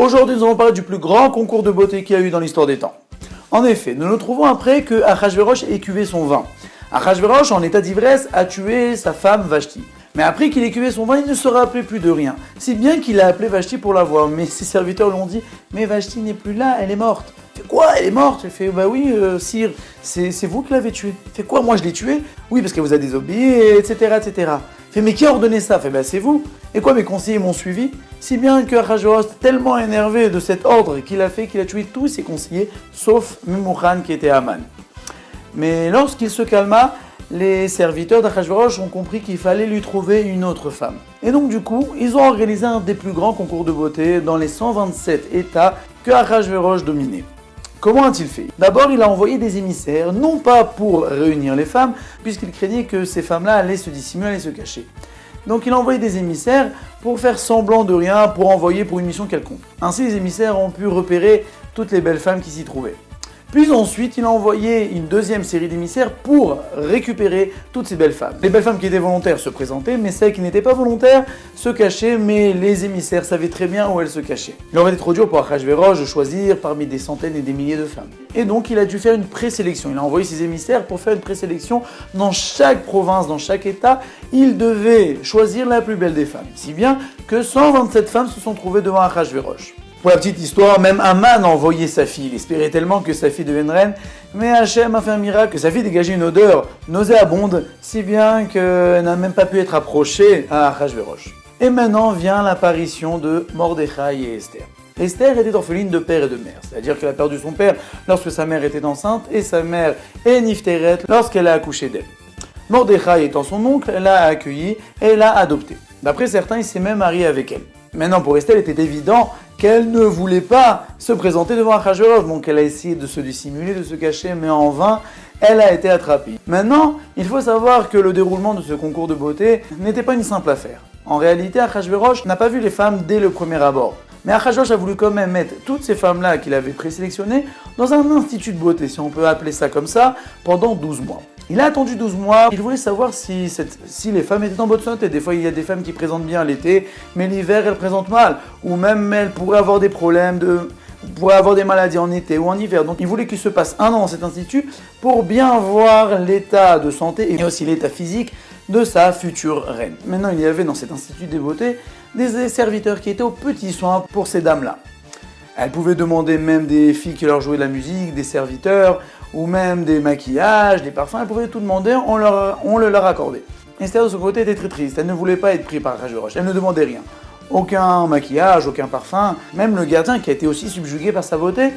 Aujourd'hui, nous allons parler du plus grand concours de beauté qu'il y a eu dans l'histoire des temps. En effet, nous nous trouvons après que Achashverosh ait cuvé son vin. Achashverosh, en état d'ivresse, a tué sa femme Vashti. Mais après qu'il ait cuvé son vin, il ne se rappelait plus de rien. Si bien qu'il a appelé Vashti pour la voir. Mais ses serviteurs lui ont dit « Mais Vashti n'est plus là, elle est morte. » Il fait « Quoi, elle est morte ?» Il fait « Bah oui, sire, c'est vous qui l'avez tuée. » Il fait « Quoi, moi je l'ai tuée ?»« Oui, parce qu'elle vous a désobéi, etc. etc. » Il fait « Mais qui a ordonné ça ?» Il fait « Bah c'est vous. » Et quoi, mes conseillers m'ont suivi. Si bien que Achashverosh, tellement énervé de cet ordre qu'il a fait, qu'il a tué tous ses conseillers, sauf Memucan qui était Haman. Mais lorsqu'il se calma, les serviteurs d'Achashverosh ont compris qu'il fallait lui trouver une autre femme. Et donc du coup, ils ont organisé un des plus grands concours de beauté dans les 127 États que Achashverosh dominait. Comment a-t-il fait? D'abord, il a envoyé des émissaires, non pas pour réunir les femmes, puisqu'il craignait que ces femmes-là allaient se dissimuler, allaient se cacher. Donc il a envoyé des émissaires pour faire semblant de rien, pour envoyer pour une mission quelconque. Ainsi, les émissaires ont pu repérer toutes les belles femmes qui s'y trouvaient. Puis ensuite, il a envoyé une deuxième série d'émissaires pour récupérer toutes ces belles femmes. Les belles femmes qui étaient volontaires se présentaient, mais celles qui n'étaient pas volontaires se cachaient, mais les émissaires savaient très bien où elles se cachaient. Il aurait été trop dur pour Achashverosh de choisir parmi des centaines et des milliers de femmes. Et donc, il a dû faire une présélection. Il a envoyé ses émissaires pour faire une présélection dans chaque province, dans chaque État. Il devait choisir la plus belle des femmes. Si bien que 127 femmes se sont trouvées devant Achashverosh. Pour la petite histoire, même Haman a envoyé sa fille. Il espérait tellement que sa fille devienne reine, mais Hachem a fait un miracle, que sa fille dégageait une odeur nauséabonde, si bien qu'elle n'a même pas pu être approchée à Achashverosh. Et maintenant vient l'apparition de Mordechai et Esther. Esther était orpheline de père et de mère, c'est-à-dire qu'elle a perdu son père lorsque sa mère était enceinte, et sa mère est Nifteret lorsqu'elle a accouché d'elle. Mordechai étant son oncle, elle l'a accueilli et l'a adopté. D'après certains, il s'est même marié avec elle. Maintenant, pour Esther, il était évident qu'elle ne voulait pas se présenter devant Achashverosh, donc elle a essayé de se dissimuler, de se cacher, mais en vain, elle a été attrapée. Maintenant, il faut savoir que le déroulement de ce concours de beauté n'était pas une simple affaire. En réalité, Achashverosh n'a pas vu les femmes dès le premier abord. Mais Achashverosh a voulu quand même mettre toutes ces femmes-là qu'il avait présélectionnées dans un institut de beauté, si on peut appeler ça comme ça, pendant 12 mois. Il a attendu 12 mois, il voulait savoir si les femmes étaient en bonne santé. Des fois, il y a des femmes qui présentent bien l'été, mais l'hiver, elles présentent mal. Ou même, elles pourraient avoir des problèmes, pourraient avoir des maladies en été ou en hiver. Donc, il voulait qu'il se passe un an dans cet institut pour bien voir l'état de santé et aussi l'état physique de sa future reine. Maintenant, il y avait dans cet institut de beauté des serviteurs qui étaient aux petits soins pour ces dames-là. Elles pouvaient demander même des filles qui leur jouaient de la musique, des serviteurs, ou même des maquillages, des parfums. Elles pouvaient tout demander, on le leur accordait. Esther de son côté était très triste, elle ne voulait pas être prise par Achashverosh, elle ne demandait rien. Aucun maquillage, aucun parfum, même le gardien qui a été aussi subjugué par sa beauté,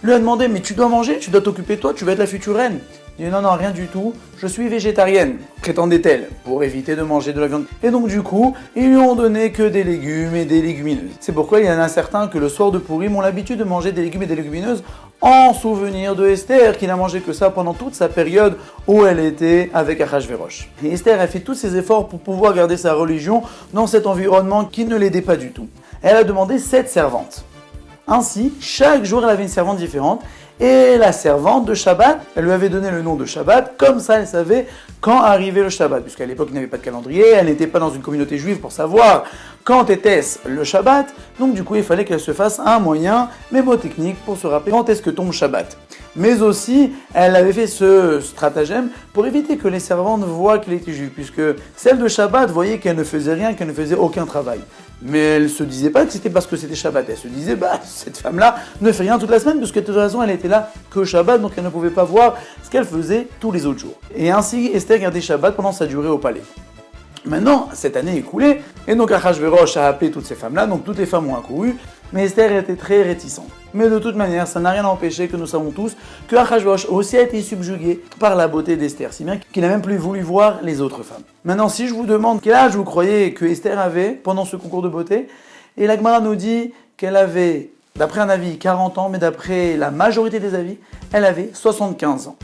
lui a demandé « Mais tu dois manger, tu dois t'occuper de toi, tu vas être la future reine ». Il dit « Non, rien du tout, je suis végétarienne », prétendait-elle, pour éviter de manger de la viande. Et donc du coup, ils lui ont donné que des légumes et des légumineuses. C'est pourquoi il y en a certains que le soir de Purim ont l'habitude de manger des légumes et des légumineuses en souvenir de Esther, qui n'a mangé que ça pendant toute sa période où elle était avec Achashverosh. Et Esther a fait tous ses efforts pour pouvoir garder sa religion dans cet environnement qui ne l'aidait pas du tout. Elle a demandé 7 servantes. Ainsi, chaque jour, elle avait une servante différente. Et la servante de Shabbat, elle lui avait donné le nom de Shabbat, comme ça elle savait quand arrivait le Shabbat. Puisqu'à l'époque, il n'y avait pas de calendrier, elle n'était pas dans une communauté juive pour savoir quand était-ce le Shabbat. Donc du coup, il fallait qu'elle se fasse un moyen mémotechnique pour se rappeler quand est-ce que tombe Shabbat. Mais aussi, elle avait fait ce stratagème pour éviter que les servantes voient qu'elle était juive, puisque celle de Shabbat voyait qu'elle ne faisait rien, qu'elle ne faisait aucun travail. Mais elle ne se disait pas que c'était parce que c'était Shabbat, elle se disait, cette femme-là ne fait rien toute la semaine, parce que de toute façon, elle était là que Shabbat, donc elle ne pouvait pas voir ce qu'elle faisait tous les autres jours. Et ainsi, Esther gardait Shabbat pendant sa durée au palais. Maintenant, cette année est écoulée, et donc Achashverosh a appelé toutes ces femmes-là, donc toutes les femmes ont accouru, mais Esther était très réticente. Mais de toute manière, ça n'a rien empêché que nous savons tous que Achashverosh aussi a été subjugué par la beauté d'Esther, si bien qu'il n'a même plus voulu voir les autres femmes. Maintenant, si je vous demande quel âge vous croyez que Esther avait pendant ce concours de beauté, et la Gemara nous dit qu'elle avait, d'après un avis, 40 ans, mais d'après la majorité des avis, elle avait 75 ans.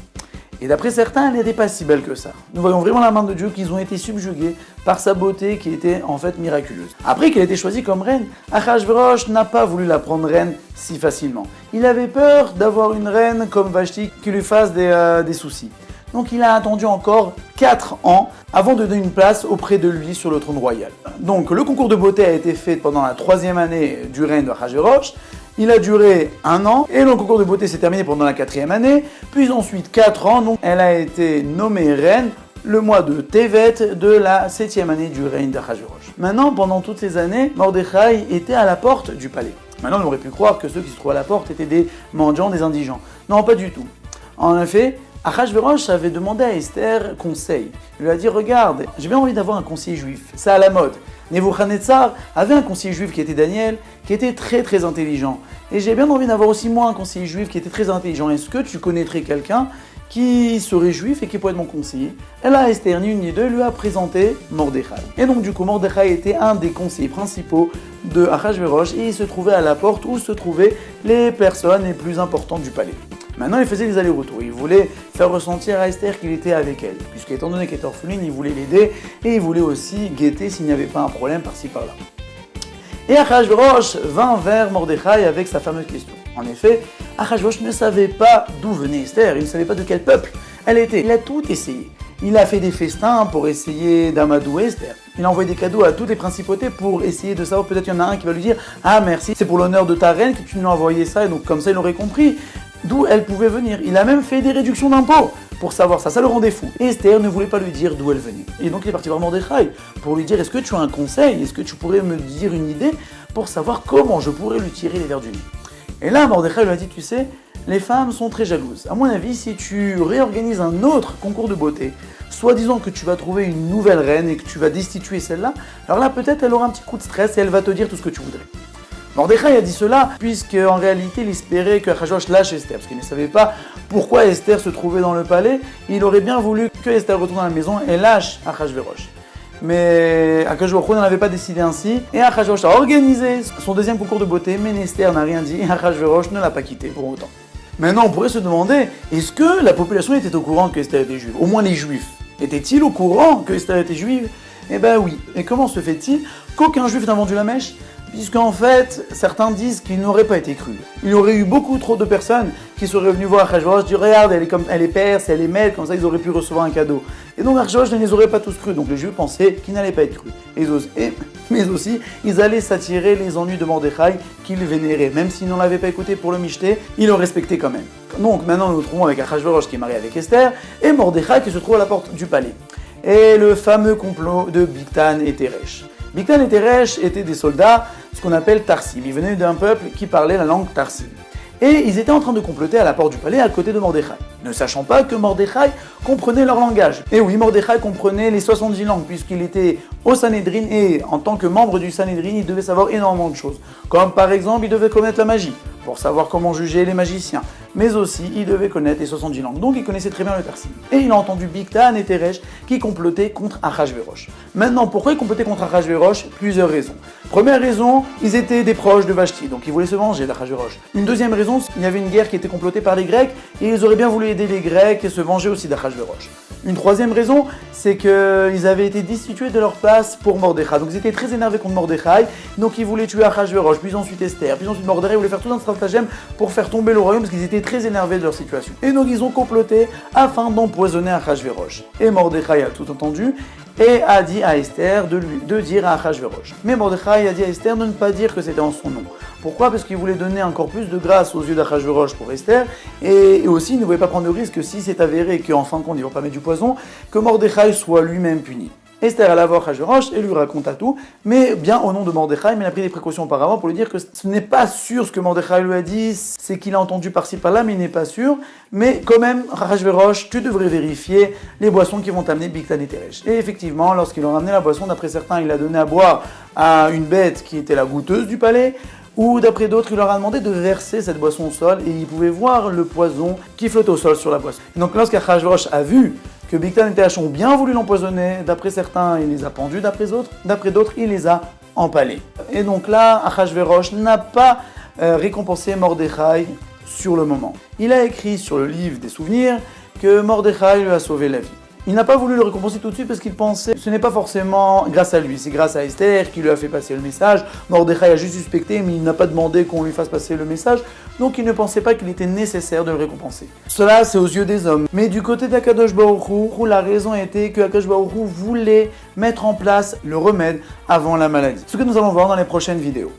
Et d'après certains, elle n'était pas si belle que ça. Nous voyons vraiment la main de Dieu qu'ils ont été subjugués par sa beauté qui était en fait miraculeuse. Après qu'elle ait été choisie comme reine, Achashverosh n'a pas voulu la prendre reine si facilement. Il avait peur d'avoir une reine comme Vashti qui lui fasse des soucis. Donc il a attendu encore 4 ans avant de donner une place auprès de lui sur le trône royal. Donc le concours de beauté a été fait pendant la 3e année du règne de Achashverosh. Il a duré 1 an et le concours de beauté s'est terminé pendant la 4e année, puis ensuite 4 ans. Donc elle a été nommée reine le mois de Tevet de la 7e année du règne d'Achashverosh. Maintenant, pendant toutes ces années, Mordechai était à la porte du palais. Maintenant, on aurait pu croire que ceux qui se trouvaient à la porte étaient des mendiants, des indigents. Non, pas du tout. En effet, Achashverosh avait demandé à Esther conseil. Il lui a dit, regarde, j'ai bien envie d'avoir un conseiller juif, c'est à la mode. Nebuchadnezzar avait un conseiller juif qui était Daniel, qui était très très intelligent. Et j'ai bien envie d'avoir aussi moi un conseiller juif qui était très intelligent. Est-ce que tu connaîtrais quelqu'un qui serait juif et qui pourrait être mon conseiller? Et là, Esther, ni une ni deux, lui a présenté Mordechai. Et donc du coup, Mordechai était un des conseillers principaux de Achashverosh et il se trouvait à la porte où se trouvaient les personnes les plus importantes du palais. Maintenant, il faisait des allers-retours. Il voulait faire ressentir à Esther qu'il était avec elle. Puisqu'étant donné qu'elle était orpheline, il voulait l'aider et il voulait aussi guetter s'il n'y avait pas un problème par-ci par-là. Et Achashverosh vint vers Mordechai avec sa fameuse question. En effet, Achashverosh ne savait pas d'où venait Esther, il ne savait pas de quel peuple elle était. Il a tout essayé. Il a fait des festins pour essayer d'amadouer Esther. Il a envoyé des cadeaux à toutes les principautés pour essayer de savoir, peut-être il y en a un qui va lui dire « Ah merci, c'est pour l'honneur de ta reine que tu nous as envoyé ça » et donc comme ça il aurait compris d'où elle pouvait venir. Il a même fait des réductions d'impôts pour savoir ça, ça le rendait fou. Et Esther ne voulait pas lui dire d'où elle venait. Et donc il est parti voir Mordechai pour lui dire, est-ce que tu as un conseil, est-ce que tu pourrais me dire une idée pour savoir comment je pourrais lui tirer les vers du nez. Et là Mordechai lui a dit, tu sais, les femmes sont très jalouses. À mon avis, si tu réorganises un autre concours de beauté, soit disant que tu vas trouver une nouvelle reine et que tu vas destituer celle-là, alors là peut-être elle aura un petit coup de stress et elle va te dire tout ce que tu voudrais. Mordechai a dit cela puisque en réalité il espérait que Achashverosh lâche Esther, parce qu'il ne savait pas pourquoi Esther se trouvait dans le palais. Il aurait bien voulu que Esther retourne à la maison et lâche Achashverosh. Mais Achashverosh n'en avait pas décidé ainsi, et Achashverosh a organisé son deuxième concours de beauté, mais Esther n'a rien dit, et Achashverosh ne l'a pas quitté pour autant. Maintenant on pourrait se demander, est-ce que la population était au courant que Esther était juive? Au moins les juifs. Étaient-ils au courant que Esther était juive? Eh ben oui. Et comment se fait-il qu'aucun juif n'a vendu la mèche? Puisqu'en fait, certains disent qu'il n'aurait pas été cru. Il y aurait eu beaucoup trop de personnes qui seraient venues voir Achashverosh, dire regarde, elle est perse, elle est maigre, comme ça ils auraient pu recevoir un cadeau. Et donc Achashverosh ne les aurait pas tous crus, donc les Juifs pensaient qu'ils n'allaient pas être crus. Mais aussi, ils allaient s'attirer les ennuis de Mordechai qu'ils vénéraient. Même s'ils ne l'avaient pas écouté pour le micheté, ils le respectaient quand même. Donc maintenant nous nous trouvons avec Achashverosh qui est marié avec Esther, et Mordechai qui se trouve à la porte du palais. Et le fameux complot de Bigtan et Teresh. Bigtan et Teresh étaient des soldats, ce qu'on appelle Tarsim. Ils venaient d'un peuple qui parlait la langue Tarsim. Et ils étaient en train de comploter à la porte du palais à côté de Mordechai, ne sachant pas que Mordechai comprenait leur langage. Et oui, Mordechai comprenait les 70 langues, puisqu'il était au Sanhédrin, et en tant que membre du Sanhédrin, il devait savoir énormément de choses. Comme par exemple, il devait connaître la magie, pour savoir comment juger les magiciens. Mais aussi, il devait connaître les 70 langues. Donc, il connaissait très bien le Tarsim. Et il a entendu Bigtan et Teresh qui complotaient contre Achashverosh. Maintenant, pourquoi ils complotaient contre Achashverosh? Plusieurs raisons. Première raison, ils étaient des proches de Vashti, donc ils voulaient se venger d'Achashverosh. Une deuxième raison, il y avait une guerre qui était complotée par les Grecs, et ils auraient bien voulu aider les Grecs et se venger aussi d'Achashverosh. Une troisième raison, c'est qu'ils avaient été destitués de leur place pour Mordechai. Donc ils étaient très énervés contre Mordechai, donc ils voulaient tuer Achashverosh, puis ensuite Esther, puis ensuite Mordechai voulait faire tout un stratagème pour faire tomber le royaume, parce qu'ils étaient très énervés de leur situation. Et donc ils ont comploté afin d'empoisonner Achashverosh. Et Mordechai a tout entendu, et a dit à Esther de dire à Achashverosh. Mais Mordechai a dit à Esther de ne pas dire que c'était en son nom. Pourquoi? Parce qu'il voulait donner encore plus de grâce aux yeux d'Achashverosh pour Esther, et aussi il ne voulait pas prendre le risque que si c'est avéré qu'en fin de compte ils ne vont pas mettre du poison, que Mordechai soit lui-même puni. Esther alla voir Achashverosh et lui raconta tout, mais bien au nom de Mordechai, mais il a pris des précautions auparavant pour lui dire que ce n'est pas sûr ce que Mordechai lui a dit, c'est qu'il a entendu par-ci par-là, mais il n'est pas sûr. Mais quand même, Achashverosh, tu devrais vérifier les boissons qui vont t'amener Bigtan et Teresh. Et effectivement, lorsqu'il leur a amené la boisson, d'après certains, il a donné à boire à une bête qui était la goûteuse du palais, ou d'après d'autres, il leur a demandé de verser cette boisson au sol, et ils pouvaient voir le poison qui flotte au sol sur la boisson. Et donc lorsqu'Achashverosh a vu que Bigtan et Teresh ont bien voulu l'empoisonner, d'après certains, il les a pendus, d'après d'autres, il les a empalés. Et donc là, Achashverosh n'a pas récompensé Mordechai sur le moment. Il a écrit sur le livre des souvenirs que Mordechai lui a sauvé la vie. Il n'a pas voulu le récompenser tout de suite parce qu'il pensait que ce n'est pas forcément grâce à lui, c'est grâce à Esther qui lui a fait passer le message. Mordechai a juste suspecté, mais il n'a pas demandé qu'on lui fasse passer le message, donc il ne pensait pas qu'il était nécessaire de le récompenser. Cela, c'est aux yeux des hommes. Mais du côté d'Akadosh Baruch Hu, la raison était que Akadosh Baruch Hu voulait mettre en place le remède avant la maladie. Ce que nous allons voir dans les prochaines vidéos.